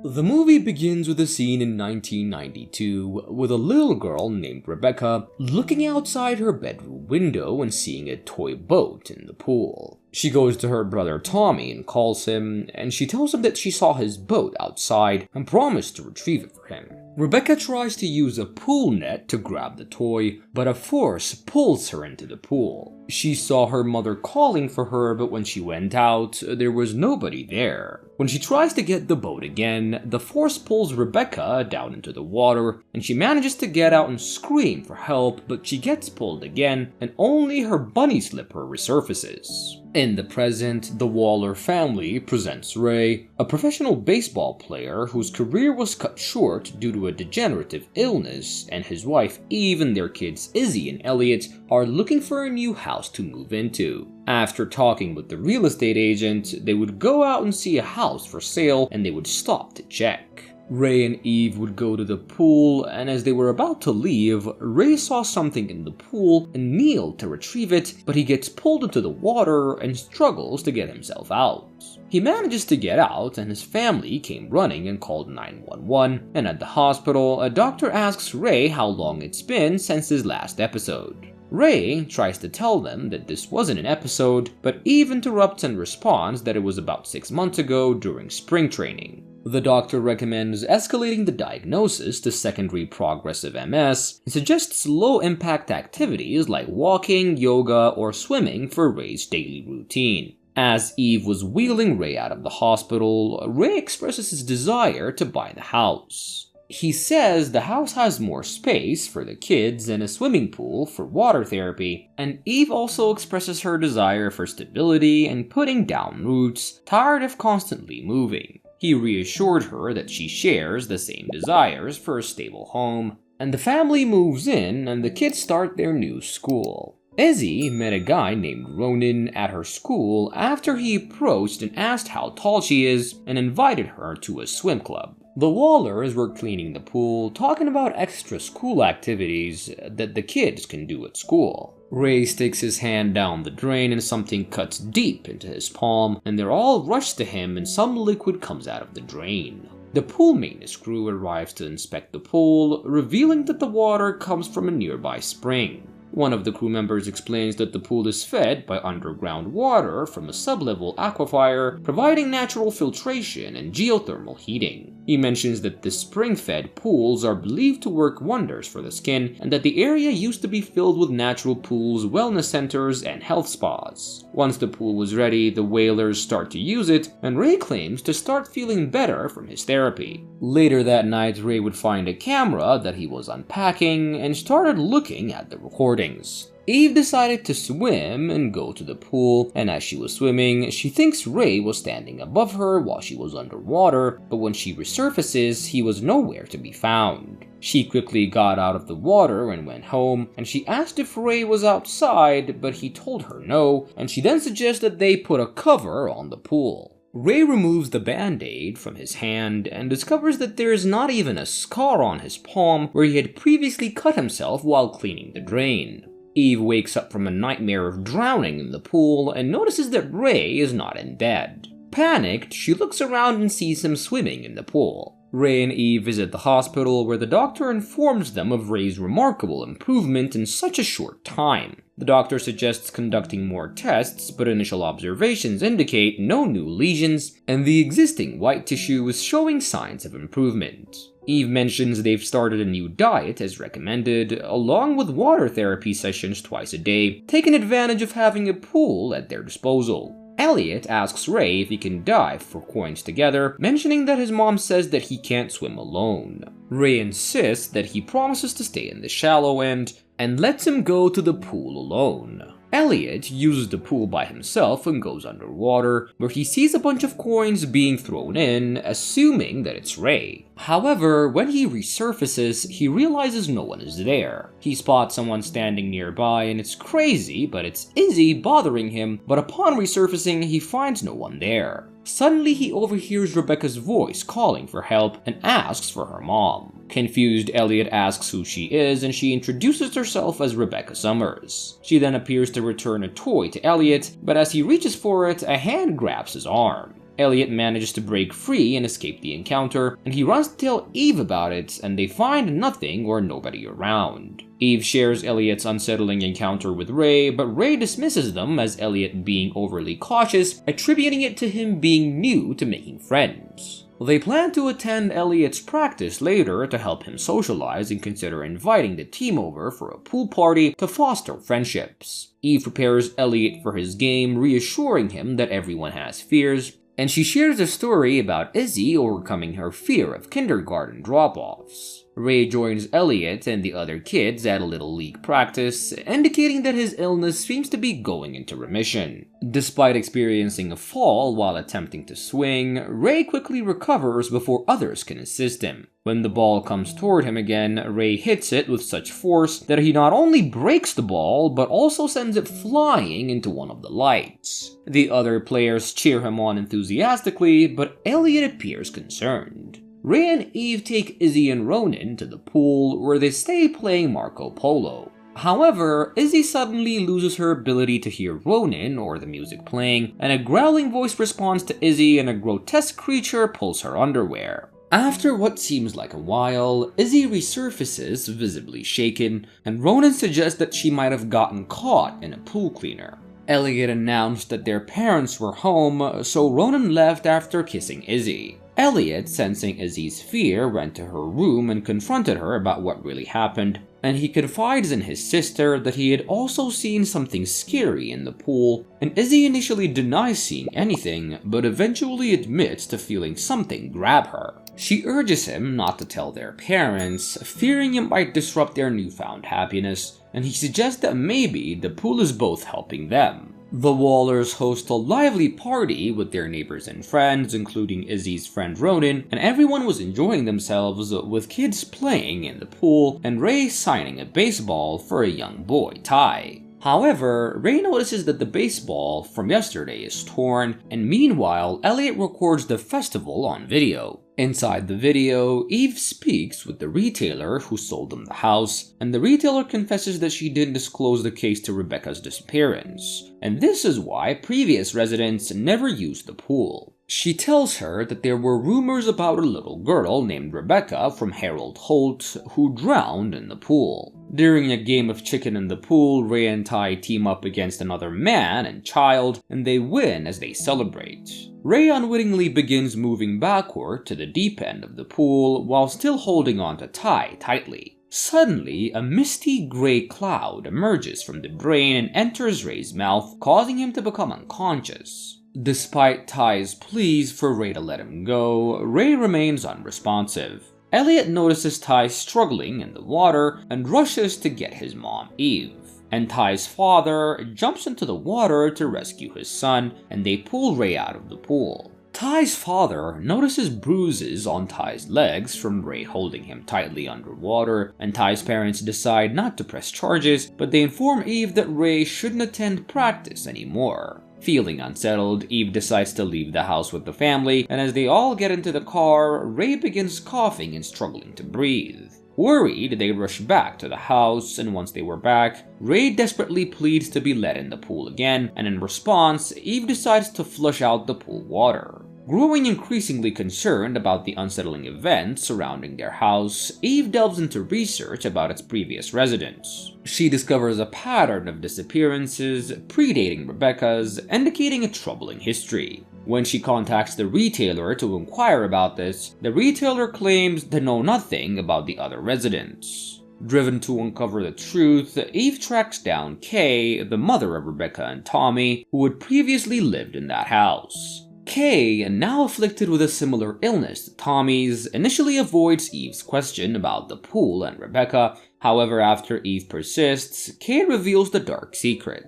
The movie begins with a scene in 1992 with a little girl named Rebecca looking outside her bedroom window and seeing a toy boat in the pool. She goes to her brother Tommy and calls him, and she tells him that she saw his boat outside and promised to retrieve it for him. Rebecca tries to use a pool net to grab the toy, but a force pulls her into the pool. She saw her mother calling for her, but when she went out, there was nobody there. When she tries to get the boat again, the force pulls Rebecca down into the water, and she manages to get out and scream for help, but she gets pulled again, and only her bunny slipper resurfaces. In the present, the Waller family presents Ray, a professional baseball player whose career was cut short due to a degenerative illness, and his wife Eve and their kids Izzy and Elliot are looking for a new house to move into. After talking with the real estate agent, they would go out and see a house for sale, and they would stop to check. Ray and Eve would go to the pool, and as they were about to leave, Ray saw something in the pool and kneeled to retrieve it, but he gets pulled into the water and struggles to get himself out. He manages to get out, and his family came running and called 911, and at the hospital, a doctor asks Ray how long it's been since his last episode. Ray tries to tell them that this wasn't an episode, but Eve interrupts and responds that it was about 6 months ago during spring training. The doctor recommends escalating the diagnosis to secondary progressive MS and suggests low-impact activities like walking, yoga, or swimming for Ray's daily routine. As Eve was wheeling Ray out of the hospital, Ray expresses his desire to buy the house. He says the house has more space for the kids and a swimming pool for water therapy, and Eve also expresses her desire for stability and putting down roots, tired of constantly moving. He reassured her that she shares the same desires for a stable home, and the family moves in and the kids start their new school. Izzy met a guy named Ronan at her school after he approached and asked how tall she is and invited her to a swim club. The Wallers were cleaning the pool, talking about extra school activities that the kids can do at school. Ray sticks his hand down the drain and something cuts deep into his palm, and they're all rushed to him and some liquid comes out of the drain. The pool maintenance crew arrives to inspect the pool, revealing that the water comes from a nearby spring. One of the crew members explains that the pool is fed by underground water from a sub-level aquifer, providing natural filtration and geothermal heating. He mentions that the spring-fed pools are believed to work wonders for the skin, and that the area used to be filled with natural pools, wellness centers, and health spas. Once the pool was ready, the whalers start to use it, and Ray claims to start feeling better from his therapy. Later that night, Ray would find a camera that he was unpacking, and started looking at the recordings. Eve decided to swim and go to the pool, and as she was swimming, she thinks Ray was standing above her while she was underwater, but when she resurfaces, he was nowhere to be found. She quickly got out of the water and went home, and she asked if Ray was outside, but he told her no, and she then suggests that they put a cover on the pool. Ray removes the band-aid from his hand and discovers that there is not even a scar on his palm where he had previously cut himself while cleaning the drain. Eve wakes up from a nightmare of drowning in the pool and notices that Ray is not in bed. Panicked, she looks around and sees him swimming in the pool. Ray and Eve visit the hospital where the doctor informs them of Ray's remarkable improvement in such a short time. The doctor suggests conducting more tests, but initial observations indicate no new lesions, and the existing white tissue is showing signs of improvement. Eve mentions they've started a new diet as recommended, along with water therapy sessions twice a day, taking advantage of having a pool at their disposal. Elliot asks Ray if he can dive for coins together, mentioning that his mom says that he can't swim alone. Ray insists that he promises to stay in the shallow end, and lets him go to the pool alone. Elliot uses the pool by himself and goes underwater, where he sees a bunch of coins being thrown in, assuming that it's Ray. However, when he resurfaces, he realizes no one is there. He spots someone standing nearby and it's crazy, but it's Izzy bothering him, but upon resurfacing, he finds no one there. Suddenly, he overhears Rebecca's voice calling for help and asks for her mom. Confused, Elliot asks who she is, and she introduces herself as Rebecca Summers. She then appears to return a toy to Elliot, but as he reaches for it, a hand grabs his arm. Elliot manages to break free and escape the encounter, and he runs to tell Eve about it, and they find nothing or nobody around. Eve shares Elliot's unsettling encounter with Ray, but Ray dismisses them as Elliot being overly cautious, attributing it to him being new to making friends. They plan to attend Elliot's practice later to help him socialize and consider inviting the team over for a pool party to foster friendships. Eve prepares Elliot for his game, reassuring him that everyone has fears, and she shares a story about Izzy overcoming her fear of kindergarten drop-offs. Ray joins Elliot and the other kids at a little league practice, indicating that his illness seems to be going into remission. Despite experiencing a fall while attempting to swing, Ray quickly recovers before others can assist him. When the ball comes toward him again, Ray hits it with such force that he not only breaks the ball, but also sends it flying into one of the lights. The other players cheer him on enthusiastically, but Elliot appears concerned. Ray and Eve take Izzy and Ronan to the pool, where they stay playing Marco Polo. However, Izzy suddenly loses her ability to hear Ronan or the music playing, and a growling voice responds to Izzy and a grotesque creature pulls her underwear. After what seems like a while, Izzy resurfaces, visibly shaken, and Ronan suggests that she might have gotten caught in a pool cleaner. Elliot announced that their parents were home, so Ronan left after kissing Izzy. Elliot, sensing Izzy's fear, went to her room and confronted her about what really happened, and he confides in his sister that he had also seen something scary in the pool, and Izzy initially denies seeing anything, but eventually admits to feeling something grab her. She urges him not to tell their parents, fearing it might disrupt their newfound happiness, and he suggests that maybe the pool is both helping them. The Wallers host a lively party with their neighbors and friends, including Izzy's friend Ronan, and everyone was enjoying themselves with kids playing in the pool and Ray signing a baseball for a young boy, Ty. However, Ray notices that the baseball from yesterday is torn, and meanwhile, Elliot records the festival on video. Inside the video, Eve speaks with the retailer who sold them the house, and the retailer confesses that she didn't disclose the case to Rebecca's disappearance, and this is why previous residents never used the pool. She tells her that there were rumors about a little girl named Rebecca from Harold Holt who drowned in the pool. During a game of chicken in the pool, Ray and Ty team up against another man and child, and they win as they celebrate. Ray unwittingly begins moving backward to the deep end of the pool while still holding on to Ty tightly. Suddenly, a misty gray cloud emerges from the drain and enters Ray's mouth, causing him to become unconscious. Despite Ty's pleas for Ray to let him go, Ray remains unresponsive. Elliot notices Ty struggling in the water and rushes to get his mom, Eve. And Ty's father jumps into the water to rescue his son, and they pull Ray out of the pool. Ty's father notices bruises on Ty's legs from Ray holding him tightly underwater, and Ty's parents decide not to press charges, but they inform Eve that Ray shouldn't attend practice anymore. Feeling unsettled, Eve decides to leave the house with the family, and as they all get into the car, Ray begins coughing and struggling to breathe. Worried, they rush back to the house, and once they were back, Ray desperately pleads to be let in the pool again, and in response, Eve decides to flush out the pool water. Growing increasingly concerned about the unsettling events surrounding their house, Eve delves into research about its previous residents. She discovers a pattern of disappearances predating Rebecca's, indicating a troubling history. When she contacts the retailer to inquire about this, the retailer claims to know nothing about the other residents. Driven to uncover the truth, Eve tracks down Kay, the mother of Rebecca and Tommy, who had previously lived in that house. Kay, now afflicted with a similar illness to Tommy's, initially avoids Eve's question about the pool and Rebecca. However, after Eve persists, Kay reveals the dark secret.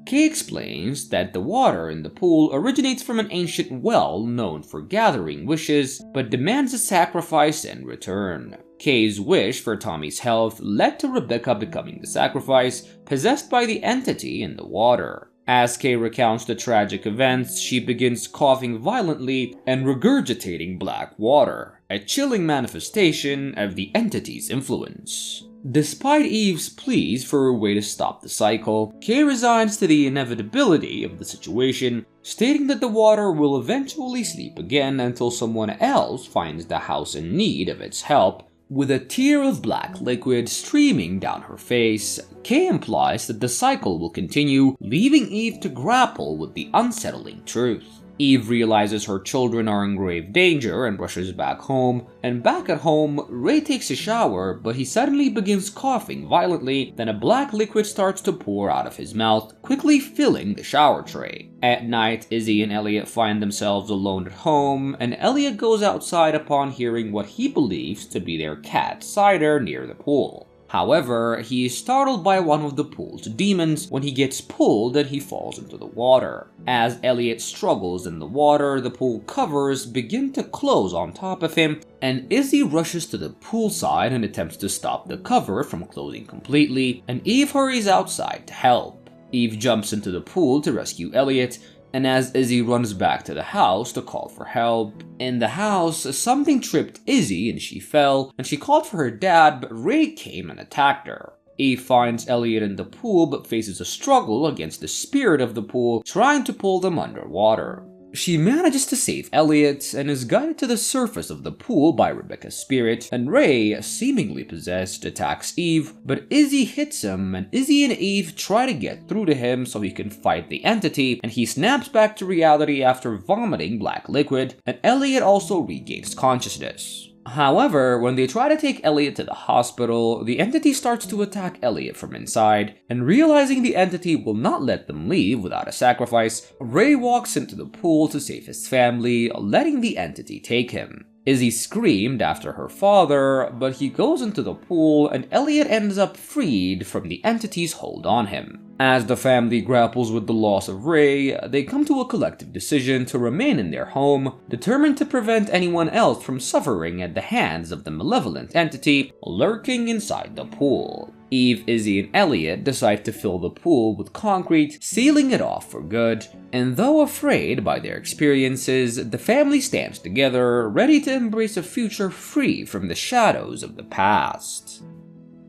Kay explains that the water in the pool originates from an ancient well known for gathering wishes, but demands a sacrifice in return. Kay's wish for Tommy's health led to Rebecca becoming the sacrifice, possessed by the entity in the water. As Kay recounts the tragic events, she begins coughing violently and regurgitating black water, a chilling manifestation of the entity's influence. Despite Eve's pleas for a way to stop the cycle, Kay resigns to the inevitability of the situation, stating that the water will eventually sleep again until someone else finds the house in need of its help. With a tear of black liquid streaming down her face, Kay implies that the cycle will continue, leaving Eve to grapple with the unsettling truth. Eve realizes her children are in grave danger and rushes back home, and back at home, Ray takes a shower, but he suddenly begins coughing violently, then a black liquid starts to pour out of his mouth, quickly filling the shower tray. At night, Izzy and Elliot find themselves alone at home, and Elliot goes outside upon hearing what he believes to be their cat Cider near the pool. However, he is startled by one of the pool's demons when he gets pulled and he falls into the water. As Elliot struggles in the water, the pool covers begin to close on top of him, and Izzy rushes to the poolside and attempts to stop the cover from closing completely, and Eve hurries outside to help. Eve jumps into the pool to rescue Elliot, and as Izzy runs back to the house to call for help, in the house, something tripped Izzy and she fell, and she called for her dad, but Ray came and attacked her. Eve finds Elliot in the pool but faces a struggle against the spirit of the pool, trying to pull them underwater. She manages to save Elliot and is guided to the surface of the pool by Rebecca's spirit, and Ray, seemingly possessed, attacks Eve, but Izzy hits him, and Izzy and Eve try to get through to him so he can fight the entity, and he snaps back to reality after vomiting black liquid, and Elliot also regains consciousness. However, when they try to take Elliot to the hospital, the entity starts to attack Elliot from inside, and realizing the entity will not let them leave without a sacrifice, Ray walks into the pool to save his family, letting the entity take him. Izzy screamed after her father, but he goes into the pool and Elliot ends up freed from the entity's hold on him. As the family grapples with the loss of Ray, they come to a collective decision to remain in their home, determined to prevent anyone else from suffering at the hands of the malevolent entity lurking inside the pool. Eve, Izzy, and Elliot decide to fill the pool with concrete, sealing it off for good, and though afraid by their experiences, the family stands together, ready to embrace a future free from the shadows of the past.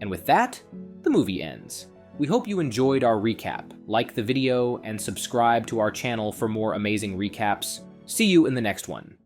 And with that, the movie ends. We hope you enjoyed our recap. Like the video and subscribe to our channel for more amazing recaps. See you in the next one.